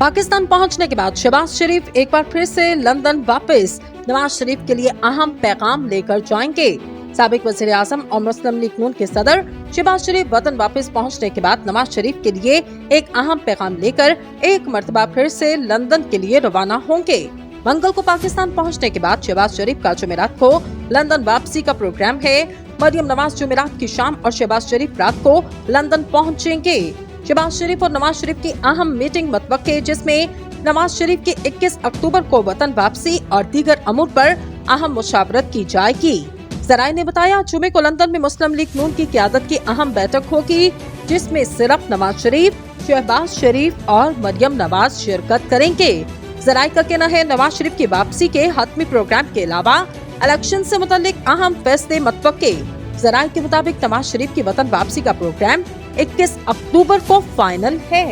पाकिस्तान पहुंचने के बाद शहबाज शरीफ एक बार फिर से लंदन वापस नवाज शरीफ के लिए अहम पैगाम लेकर जाएंगे। साबिक वज़ीर आज़म और मुस्लिम लीग नून के सदर शहबाज शरीफ वतन वापस पहुंचने के बाद नवाज शरीफ के लिए एक अहम पैगाम लेकर एक मर्तबा फिर से लंदन के लिए रवाना होंगे। मंगल को पाकिस्तान पहुंचने के बाद शहबाज शरीफ का जुमेरात को लंदन वापसी का प्रोग्राम है। मरियम नवाज जुमेरात की शाम और शहबाज शरीफ रात को लंदन पहुंचेंगे। शहबाज शरीफ और नवाज शरीफ की अहम मीटिंग मतवक्के, जिसमें नवाज शरीफ की 21 अक्टूबर को वतन वापसी और दीगर अमूर पर अहम मुशावरत की जाएगी। ज़राए ने बताया, जुमे को लंदन में मुस्लिम लीग नून की क़यादत की अहम बैठक होगी, जिसमें सिर्फ नवाज शरीफ, शहबाज शरीफ और मरियम नवाज शिरकत करेंगे। ज़राए का कहना है, नवाज शरीफ की वापसी के हतमी प्रोग्राम के अलावा इलेक्शन से मुताल्लिक अहम फैसले मतवक्के। ज़राए के मुताबिक नवाज शरीफ की वतन वापसी का प्रोग्राम 21 अक्टूबर को फाइनल है।